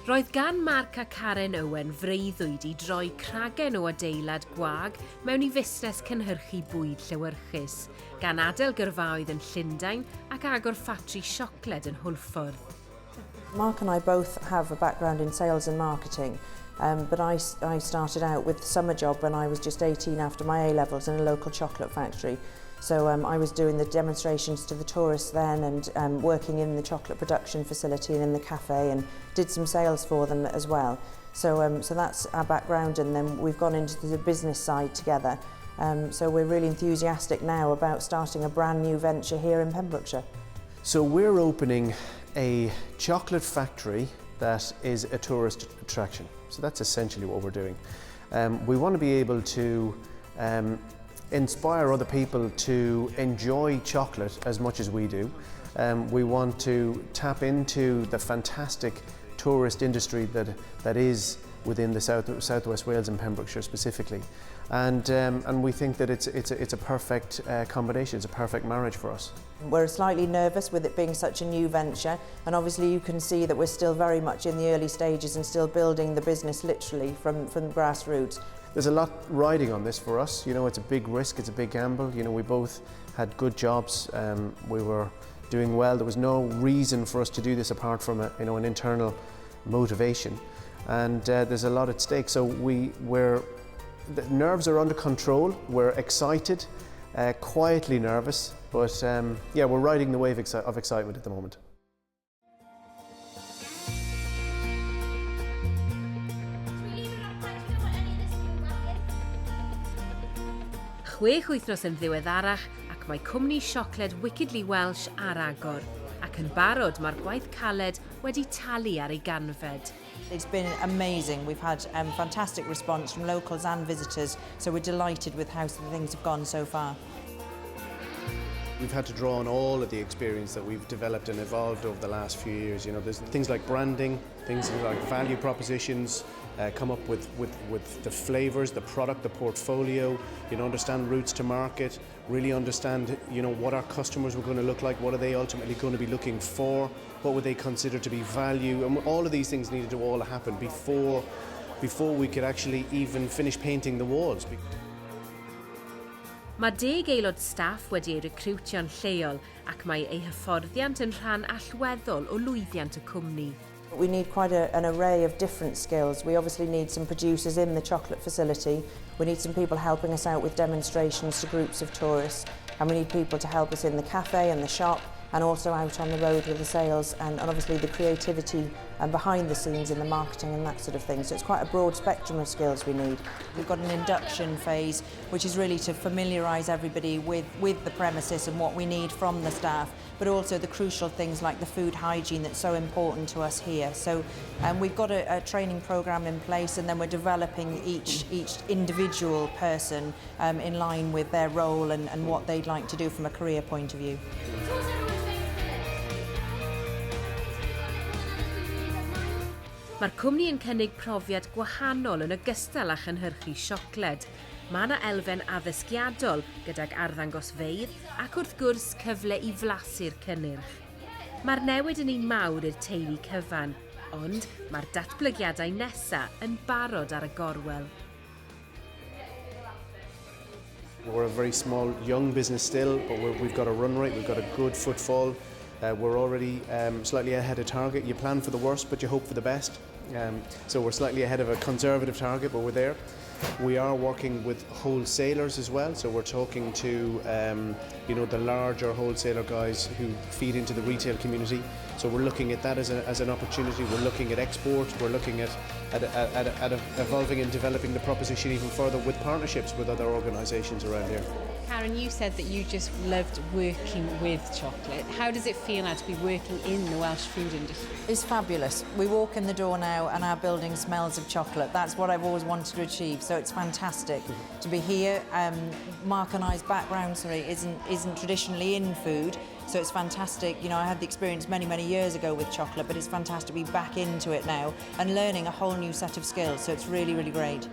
Roedd gan Marc a Karen Owen freuddwyd i droi cragen o adeilad gwag mewn I fusnes cynhyrchu bwyd llewyrchus, gan adael gyrfaoedd yn Llundain ac agor ffatri siocled yn Hwlffordd. Mark and I both have a background in sales and marketing, but I started out with the summer job when I was just 18 after my A-levels in a local chocolate factory. So I was doing the demonstrations to the tourists then and working in the chocolate production facility and in the cafe and did some sales for them as well. So that's our background, and then we've gone into the business side together. So we're really enthusiastic now about starting a brand new venture here in Pembrokeshire. So we're opening a chocolate factory that is a tourist attraction. So that's essentially what we're doing. We want to be able to inspire other people to enjoy chocolate as much as we do. We want to tap into the fantastic tourist industry that is within the Southwest Wales and Pembrokeshire specifically. And we think that it's a perfect combination, it's a perfect marriage for us. We're slightly nervous with it being such a new venture, and obviously you can see that we're still very much in the early stages and still building the business literally from the grassroots. There's a lot riding on this for us. You know, it's a big risk, it's a big gamble. You know, we both had good jobs, we were doing well. There was no reason for us to do this apart from an internal motivation. And there's a lot at stake, so the nerves are under control. We're excited, quietly nervous, but yeah, we're riding the wave of excitement at the moment. Chwech wythnos yn ddiweddarach ac mae cwmni siocled wickedly Welsh ar agor, ac yn barod mae'r gwaith caled wedi talu ar ei ganfed. It's been amazing. We've had fantastic response from locals and visitors, so we're delighted with how things have gone so far. We've had to draw on all of the experience that we've developed and evolved over the last few years. You know, there's things like branding, things like value propositions, come up with the flavours, the product, the portfolio, you know, understand routes to market, really understand, you know, what our customers were going to look like, what are they ultimately going to be looking for, what would they consider to be value, and all of these things needed to all happen before we could actually even finish painting the walls. Mae 10 aelod staff wedi ei recriwtio'n lleol ac mae ei hyfforddiant yn rhan allweddol o lwyddiant y cwmni. We need quite an array of different skills. We obviously need some producers in the chocolate facility. We need some people helping us out with demonstrations to groups of tourists. And we need people to help us in the cafe and the shop, and also out on the road with the sales and obviously the creativity and behind the scenes in the marketing and that sort of thing. So it's quite a broad spectrum of skills we need. We've got an induction phase, which is really to familiarise everybody with the premises and what we need from the staff, but also the crucial things like the food hygiene that's so important to us here. So we've got a training programme in place, and then we're developing each individual person in line with their role and what they'd like to do from a career point of view. Mae'r cwmni yn cynnig profiad gwahanol yn ogystal â chynhyrchu siocled. Mae yna elfen addysgiadol gydag arddangosfeydd ac wrth gwrs cyfle I flasu'r cynnyrch. Mae'r newid yn un mawr i'r teulu cyfan, ond mae'r datblygiadau nesaf yn barod ar y gorwel. We're a very small, young business still, but we've got a run rate, we've got a good footfall. We're already slightly ahead of target. You plan for the worst, but you hope for the best. So we're slightly ahead of a conservative target, but we're there. We are working with wholesalers as well, so we're talking to the larger wholesaler guys who feed into the retail community. So we're looking at that as an opportunity. We're looking at export. We're looking at evolving and developing the proposition even further with partnerships with other organisations around here. Karen, you said that you just loved working with chocolate. How does it feel now to be working in the Welsh food industry? It's fabulous. We walk in the door now and our building smells of chocolate. That's what I've always wanted to achieve, so it's fantastic to be here. Mark and I's background isn't traditionally in food, so it's fantastic. You know, I had the experience many years ago with chocolate, but it's fantastic to be back into it now and learning a whole new set of skills, so it's really great.